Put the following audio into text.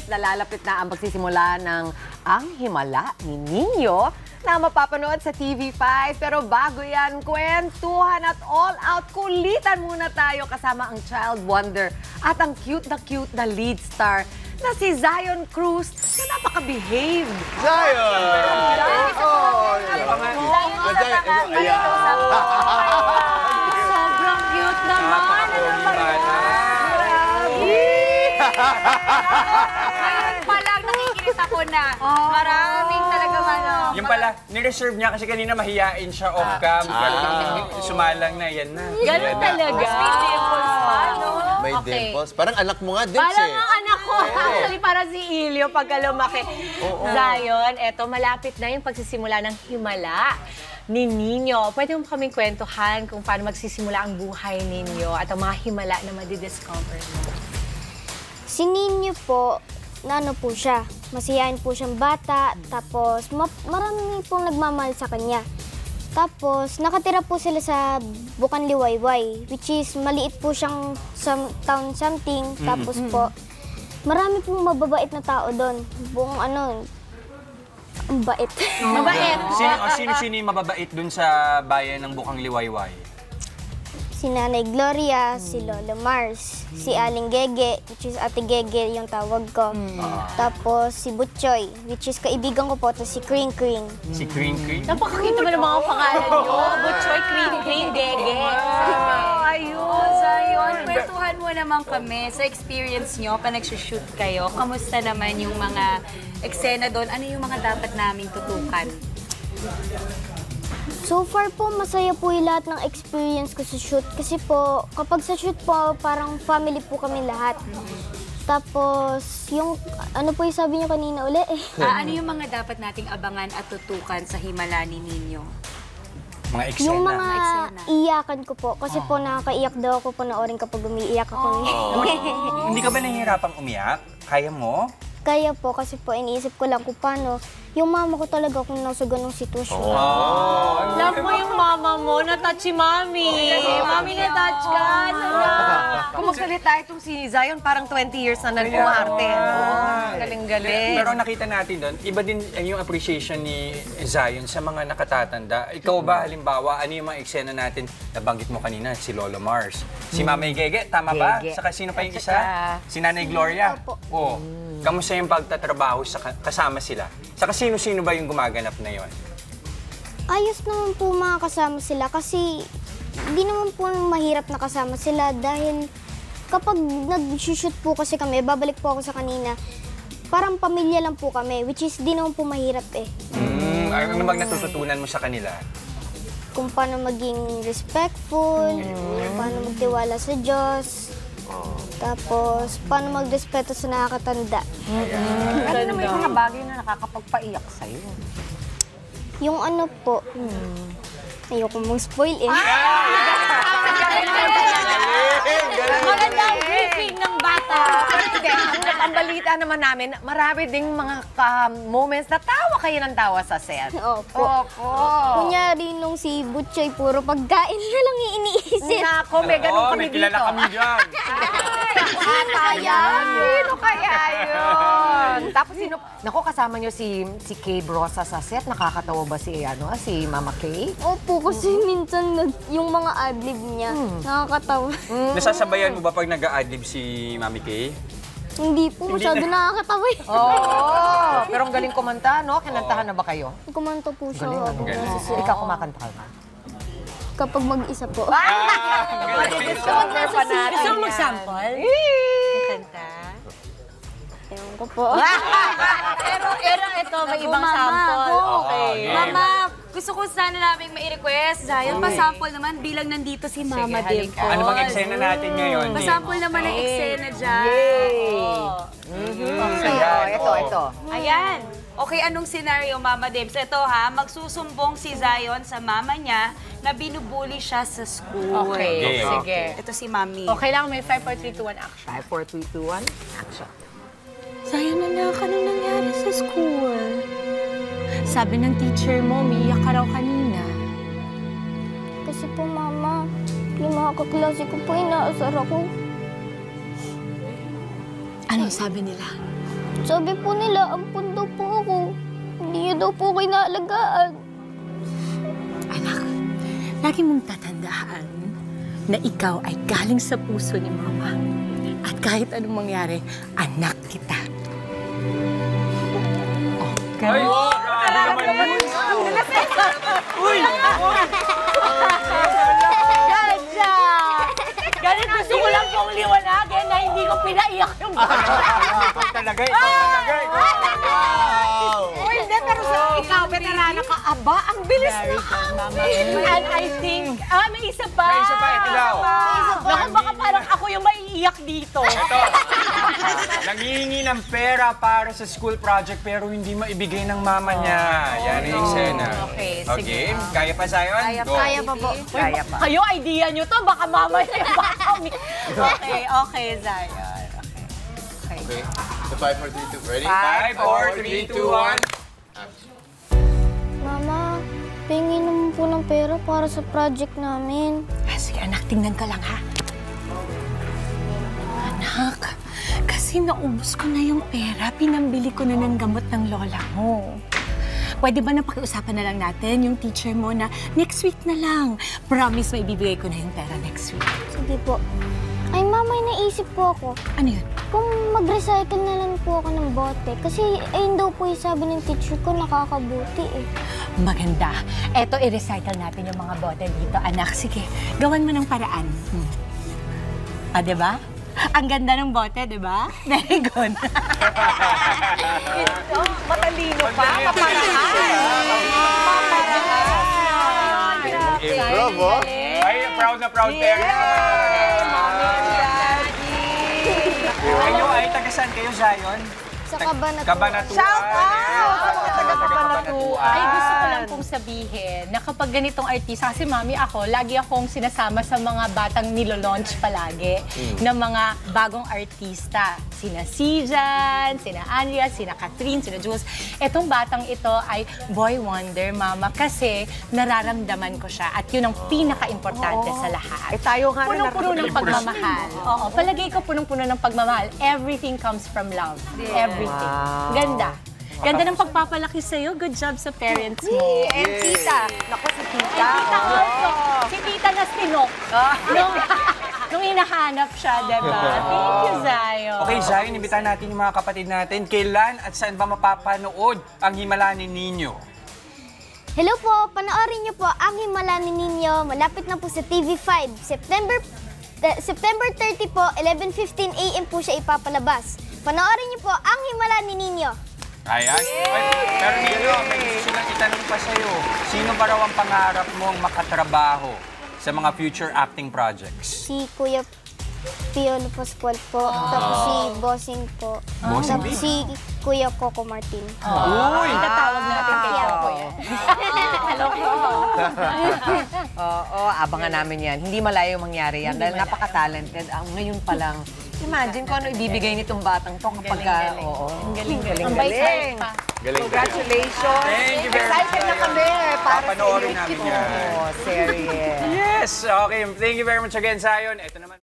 nalalapit na ang pagsisimula ng Ang Himala ni Nino na mapapanood sa TV5. Pero bago yan, kwentuhan at all-out kulitan muna tayo kasama ang child wonder at ang cute na lead star na si Zion Cruz na napaka-behave. Zion! Sobrang cute naman. Ngayon pa lang nakikinis ako na. Maraming talaga Yung pala, nireserve niya kasi kanina mahiyain siya off-cam. Sumalang na, yan na. Ganun talaga. May dimples pa, no? May dimples. Parang anak mo nga, Dips Parang eh. ang anak ko. Actually, parang si Ilio pagka lumaki. Zion, eto, malapit na yung pagsisimula ng himala ni Nino. Pwede mo kaming kwentuhan kung paano magsisimula ang buhay ninyo at ang mga himala na madidiscover mo. Si Nino po, ano po siya, masiyahin po siyang bata, tapos marami pong nagmamahal sa kanya. Tapos, nakatira po sila sa Bukan Liwayway, which is maliit po siyang town something. Tapos po, marami pong mababait na tao doon. Buong ang bait. Mabait. Sino yung mababait dun sa bayan ng Bukang Liwayway? Si Nanay Gloria, si Lolo Mars, si Aling Gege, which is Ate Gege yung tawag ko. Tapos si Butchoy, which is kaibigan ko po, tapos si Kring Kring. Si Green Green? Napakakita mo ng mga pangalan nyo. Butchoy, Green, Gege. Ayun, Zion. Kwentuhan mo naman kami sa experience nyo pa nagsushoot kayo. Kamusta naman yung mga eksena doon? Ano yung mga dapat naming tutukan? So far po, masaya po yung lahat ng experience ko sa shoot. Kasi po, kapag sa shoot po, parang family po kami lahat. Tapos, yung, ano po yung sabi niyo kanina uli? Ano yung mga dapat nating abangan at tutukan sa himala ni Nino? Mga eksena. Yung mga eksena. iyakan ko po. Kasi po, nakakaiyak daw ako panoorin kapag umiiyak ako. Hindi ka ba nahihirapang umiyak? Kaya mo? Kaya po, kasi po, iniisip ko lang kung paano yung mama ko talaga kung nasa ganong sitwasyon. Love mo yung mama mo, na-touch si Mami. Mami, na-touch ka. Kung magsalita itong si Zion, parang 20 years na nag-umarte. Galing-galing. Pero nakita natin doon, iba din yung appreciation ni Zion sa mga nakatatanda. Ikaw ba, halimbawa, ano yung mga eksena natin, nabanggit mo kanina, si Lolo Mars, si Mamay Gege, tama ba? Gege. Saka sino pa yung isa? Si Nanay Gloria? Opo. Oo. Kamusta yung pagtatrabaho kasama sila? Saka sino-sino ba yung gumaganap na yon? Ayos naman po mga kasama sila kasi hindi naman po mahirap na kasama sila dahil kapag nag-shoot po kasi kami, babalik po ako sa kanina, parang pamilya lang po kami, which is di naman po mahirap eh. Ano bang natututunan mo sa kanila? Kung paano maging respectful, paano magtiwala sa Diyos, tapos paano magrespeto sa nakakatanda. Ano naman yung mga bagay na nakakapagpaiyak sa'yo? Yung ano po, ayoko mong spoil eh. Maganda ang briefing ng bata. Hindi, ang balita naman namin, marami ding mga moments na tawa kayo ng tawa sa set. Opo. Opo. Kunyari nung si Butchoy, puro pagkain na lang yung iniisip. Nako, may ganun kami may dito. kilala kami dyan. Sino kaya yun? Tapos sino, naku, kasama nyo si Kay Brosa sa set. Nakakatawa ba si Mama Kay? Opo, kasi minsan yung mga adlib niya, nakakatawa. Nasasabayan mo ba pag nag-a-adlib si Mami Kay? Hindi po, masyado nakakatawa eh. Oo. Pero ang galing kumanta, no? Kinantahan na ba kayo? Kumanta po siya. Galing, ano? habang nasa set. Ikaw kumakanta ka ba? Kapag mag-isa po. Gusto mo mag-sample? Kanta? Ewan ko po. Pero ito, may ibang sample. Okay. Mama, gusto ko sana namin mai-request. Zion, pa-sample naman bilang nandito si Mama Dimples. Ano bang eksena natin ngayon? Pa-sample naman ang eksena dyan. Ito. Ayan. Okay, anong scenario, Mama Dims? Ito ha, magsusumbong si Zion sa mama niya na binubuli siya sa school. Okay. Sige. Ito si Mami. Okay lang, may 5, 4, 3, 2, 1, action. 5, 4, 3, 2, 1, action. Zion, anak, anong nangyari sa school? Sabi ng teacher mo, umiiyak ka raw kanina. Kasi po, Mama, yung mga kaklase ko po, inaasar ako. Ano sabi nila? Sabi po nila, ampun daw po ako. Hindi niyo daw po kayo naalagaan. Anak, lagi mong tatandaan na ikaw ay galing sa puso ni Mama. At kahit anong mangyari, anak kita. Okay. Ay, grabe naman yun. Uy! Ganda! Ganun gusto ko lang pong liwanagin na hindi ko pinaiyak yung bata. Ito talaga, ito talaga. Wow! Uy, hindi, pero sa ikaw, veterana ka, aba, ang bilis na And I think, may isa pa. May isa pa, ito daw. Naku, baka parang ako yung maiiyak dito. Ito, nanghihingi ng pera para sa school project pero hindi maibigay ng mama niya. Yan yung eksena. Okay, sige. Okay, kaya pa Zion? Go. Kaya pa po. Kaya pa. Kayo, idea nyo to. Baka mamaya yung baka kami. Okay, okay, Zion. Okay. Okay. The 5, 4, 3, 2. Ready? 5, 4, 3, 2, 1. Mama, pingin naman po ng pera para sa project namin. Sige, anak, tingnan ka lang, ha? Anak, kasi naubos ko na yung pera. Pinambili ko na ng gamot ng lola mo. Pwede ba na pakiusapan na lang natin yung teacher mo na next week na lang? Promise, may bibigay ko na yung pera next week. Sige po. Ay, Mama, naisip po ako. Ano yun? Kung mag-recycle na lang po ako ng bote. Kasi ayun daw po yung sabi ng teacher ko, nakakabuti eh. Maganda. Eto, i-recycle natin yung mga bote dito. Anak, sige, gawan mo ng paraan. Diba? Ang ganda ng bote, diba? Very good. Matalino pa, Improve, oh. Ay, proud na proud parents. Kayo ay taga-saan kayo, Zion? Sa Cabanatuan. Cabanatuan. Shout out! Taga-Cabanatuan. Ay, gusto ko lang pong sabihin na kapag ganitong artista, kasi mami ako, lagi akong sinasama sa mga batang nilo-launch palagi ng mga bagong artista. Sina Sijan, sina Andrea, sina Catherine, sina Jules. Etong batang ito ay boy wonder, mama, kasi nararamdaman ko siya at yun ang pinaka-importante sa lahat. Eh tayo nga na Punong-puno ng pagmamahal. Oo, palagay ko punong-puno ng pagmamahal. Everything comes from love. Everything. Ganda. Ganda ng pagpapalaki sa'yo. Good job sa parents mo. And tita. Naku, si tita. Tita also. Si tita na sinok. Nung hinahanap siya, diba? Thank you, Zion. Okay, Zion, imbitahan natin yung mga kapatid natin. Kailan at saan ba mapapanood ang Himala ni Nino? Hello po, panoorin niyo po ang Himala ni Nino. Malapit na po sa TV5. September 30 po, 11:15 AM po siya ipapalabas. Panoorin niyo po ang Himala ni Nino. Ayan. Pero Nino, may gusto silang itanong pa sa'yo. Sino ba raw ang pangarap mong makatrabaho sa mga future acting projects? Si Kuya Piolo Pascual po, tapos si Bossing po, tapos si Kuya Coco Martin. Uy! Tatawag natin kay Coco yan. Hello, Coco. Oo, abangan namin yan. Hindi malayo mangyari yan dahil napaka-talented. Ngayon pa lang, imagine kung ano ibibigay nitong batang to kapag oo. Ang galing. Galing, Ang galing. bait pa. Congratulations. Thank you very Excited much. na kami para sa Papanoorin namin YouTube yan. series. Yes! Okay, thank you very much again, Zion. Ito naman.